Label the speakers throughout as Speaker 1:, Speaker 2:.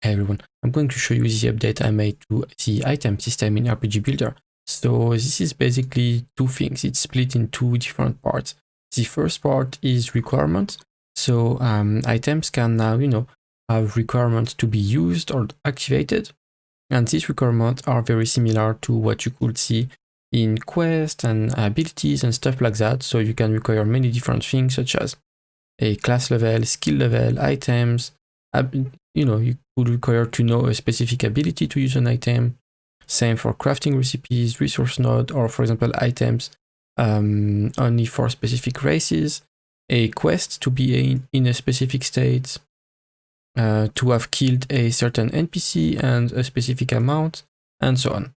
Speaker 1: Hey everyone, I'm going to show you the update I made to the item system in RPG Builder. So this is basically two things. It's split in two different parts. The first part is requirements. So items can now, have requirements to be used or activated. And these requirements are very similar to what you could see in quests and abilities and stuff like that. So you can require many different things such as a class level, skill level, items. You could require to know a specific ability to use an item. Same for crafting recipes, resource node, or for example, items only for specific races. A quest to be in a specific state, to have killed a certain NPC and a specific amount, and so on.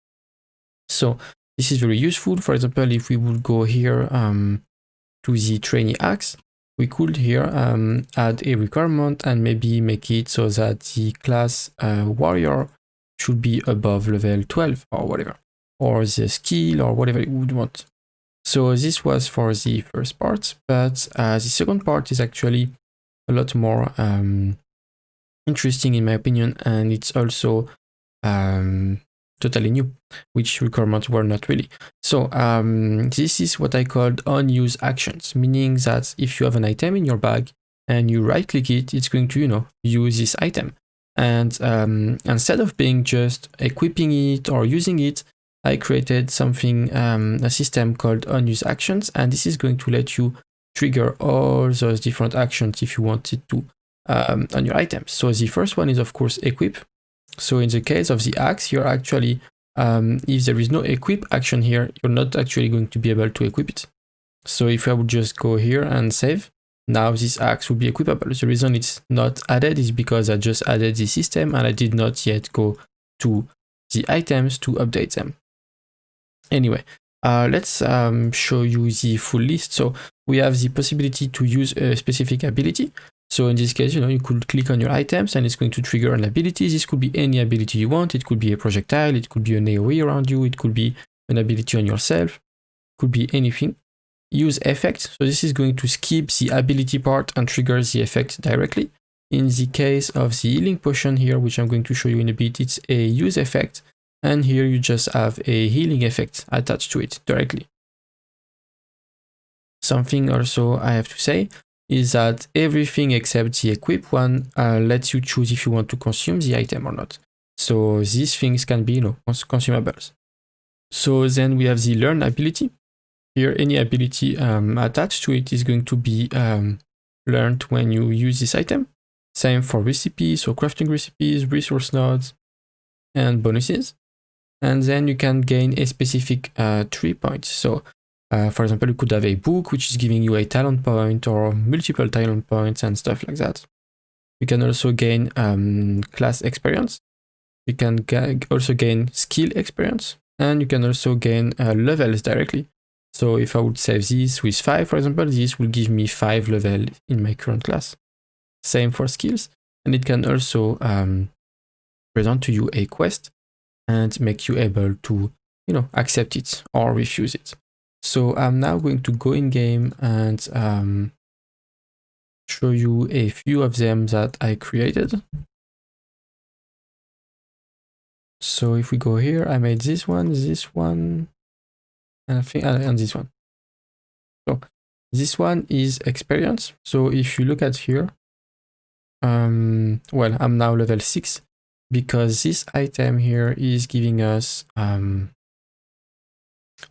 Speaker 1: So this is very useful. For example, if we would go here to the trainee axe, we could here add a requirement and maybe make it so that the class warrior should be above level 12 or whatever, or the skill or whatever you would want. So this was for the first part, but the second part is actually a lot more interesting in my opinion, and it's also totally new, which requirements were not really. So this is what I called unused actions, meaning that if you have an item in your bag and you right click it, it's going to, use this item. And instead of being just equipping it or using it, I created something, a system called unused actions, and this is going to let you trigger all those different actions if you wanted to on your items. So the first one is of course equip. So in the case of the axe, you're actually, if there is no equip action here, you're not actually going to be able to equip it. So if I would just go here and save, now this axe will be equipable. The reason it's not added is because I just added the system and I did not yet go to the items to update them. Anyway, let's show you the full list. So we have the possibility to use a specific ability. So in this case, you could click on your items and it's going to trigger an ability. This could be any ability you want. It could be a projectile, it could be an AoE around you, it could be an ability on yourself, it could be anything. Use effect. So this is going to skip the ability part and trigger the effect directly. In the case of the healing potion here, which I'm going to show you in a bit, it's a use effect. And here you just have a healing effect attached to it directly. Something also I have to say is that everything except the equip one lets you choose if you want to consume the item or not. So these things can be, consumables. So then we have the learn ability. Here, any ability attached to it is going to be learned when you use this item. Same for recipes, so crafting recipes, resource nodes, and bonuses. And then you can gain a specific 3 points. So for example, you could have a book which is giving you a talent point or multiple talent points and stuff like that. You can also gain class experience. You can also gain skill experience, and you can also gain levels directly. So if I would save this with 5, for example, this will give me 5 levels in my current class. Same for skills, and it can also present to you a quest and make you able to, accept it or refuse it. So I'm now going to go in game and show you a few of them that I created. So if we go here, I made this one, and I think and this one. So this one is experience. So if you look at here, well, I'm now level 6 because this item here is giving us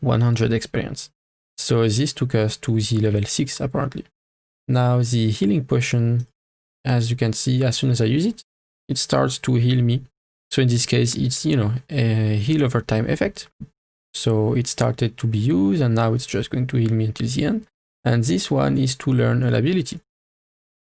Speaker 1: 100 experience. So this took us to the level 6 apparently. Now the healing potion, as you can see, as soon as I use it, it starts to heal me. So in this case, it's, a heal over time effect. So it started to be used and now it's just going to heal me until the end. And this one is to learn an ability.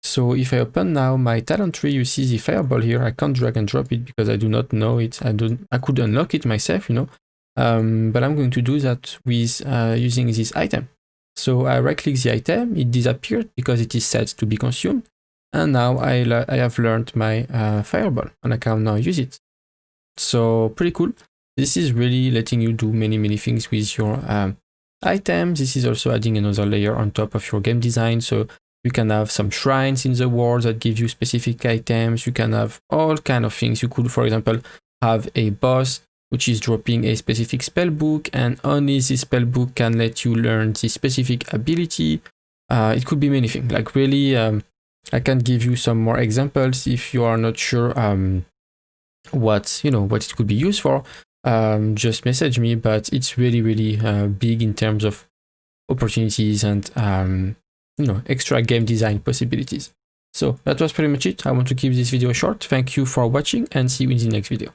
Speaker 1: So if I open now my talent tree, you see the fireball here. I can't drag and drop it because I do not know it. I could unlock it myself, but I'm going to do that with using this item. So I right click the item, it disappeared because it is set to be consumed. And now I have learned my fireball and I can now use it. So pretty cool. This is really letting you do many things with your items. This is also adding another layer on top of your game design. So You can have some shrines in the world that give you specific items. You can have all kind of things. You could, for example, have a boss which is dropping a specific spell book, and only this spell book can let you learn this specific ability. It could be many things. Like really, I can give you some more examples if you are not sure what it could be used for. Just message me. But it's really big in terms of opportunities and extra game design possibilities. So that was pretty much it. I want to keep this video short. Thank you for watching and see you in the next video.